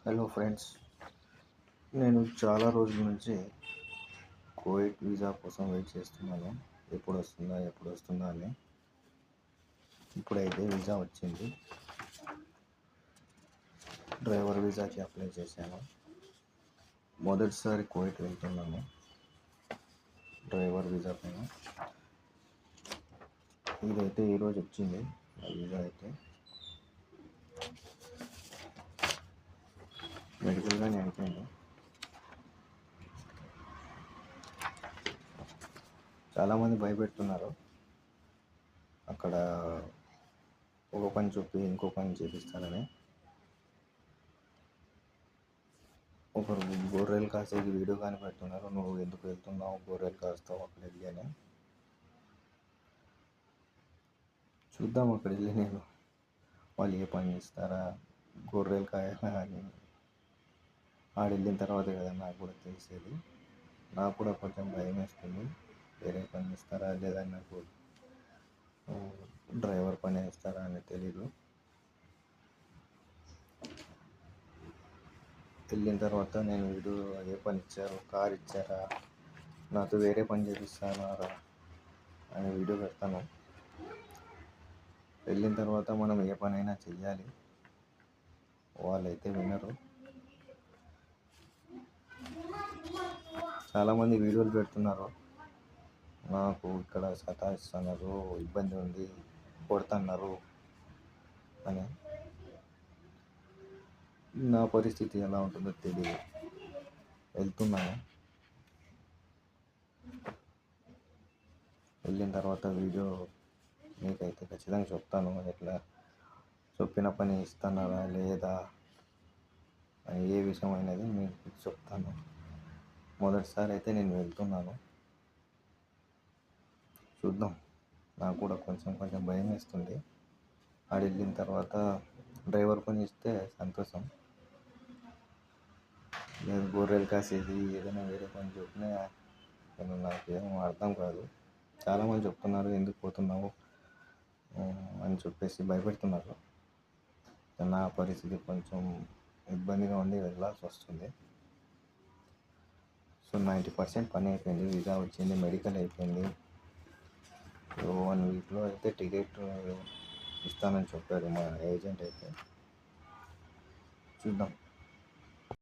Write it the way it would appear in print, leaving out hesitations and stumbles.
Hello friends, నేను చాలా రోజుల నుంచి కువైట్ వీసా కోసం వెయిట్ చేస్తున్నాను. ఎప్పుడు వస్తుందా అని. ఇప్పుడైతే వీసా వచ్చింది. డ్రైవర్ వీసాకి అప్లై చేశాను. మొదటిసారి కువైట్ వెళ్తున్నాను డ్రైవర్ వీసా పైన. ఇదైతే ఈరోజు వచ్చింది వీసా. అయితే మెడికల్గానే అయిపోయింది. చాలామంది భయపెడుతున్నారు, అక్కడ ఒక పని చెప్పి ఇంకో పని చేపిస్తారని. ఒకరు గొర్రెలు కాసేది వీడియో కానీ పెడుతున్నారు. నువ్వు ఎందుకు వెళ్తున్నావు, గొర్రెలు కాస్తావు అక్కడ వెళ్ళి అని. చూద్దాం అక్కడ వెళ్ళి నేను వాళ్ళు ఏ పని చేస్తారా, గొర్రెలు కాయాలా అని. ఆడ వెళ్ళిన తర్వాత కదా నాకు కూడా తెలిసేది. నాకు కూడా కొంచెం భయం వేస్తుంది. వేరే పని ఇస్తారా లేదా, నాకు డ్రైవర్ పని ఇస్తారా అని తెలీదు. వెళ్ళిన తర్వాత నేను వీడియో ఏ పని ఇచ్చారు, కార్ ఇచ్చారా, నాతో వేరే పని చేపిస్తారా అని వీడియో పెడతాను. వెళ్ళిన తర్వాత మనం ఏ పనైనా చెయ్యాలి, వాళ్ళైతే వినరు. చాలామంది వీడియోలు పెడుతున్నారు, నాకు ఇక్కడ సతాయిస్తున్నారు, ఇబ్బంది ఉంది, కొడుతున్నారు అని. నా పరిస్థితి ఎలా ఉంటుందో తెలియదు. వెళ్తున్నాను. వెళ్ళిన తర్వాత వీడియో మీకైతే ఖచ్చితంగా చెప్తాను, ఎట్లా చెప్పిన పని ఇస్తున్నారా లేదా అని. ఏ విషయం అనేది మీకు చెప్తాను. మొదటిసారి అయితే నేను వెళ్తున్నాను. చూద్దాం. నాకు కూడా కొంచెం భయం వేస్తుంది. ఆడ వెళ్ళిన తర్వాత డ్రైవర్ పని ఇస్తే సంతోషం. నేను గొర్రెలు కాసేది ఏదైనా వేరే పని చెప్పినా నాకేం అర్థం కాదు. చాలామంది చెప్తున్నారు ఎందుకు పోతున్నావు అని చెప్పేసి భయపెడుతున్నారు. నా పరిస్థితి కొంచెం ఇబ్బందిగా ఉండి వెళ్ళాల్సి వస్తుంది. సో 90% పని అయిపోయింది. వీసా వచ్చింది, మెడికల్ అయిపోయింది. 1 వీక్లో అయితే టికెట్ ఇస్తానని చెప్పారు మా ఏజెంట్ అయితే. చూద్దాం.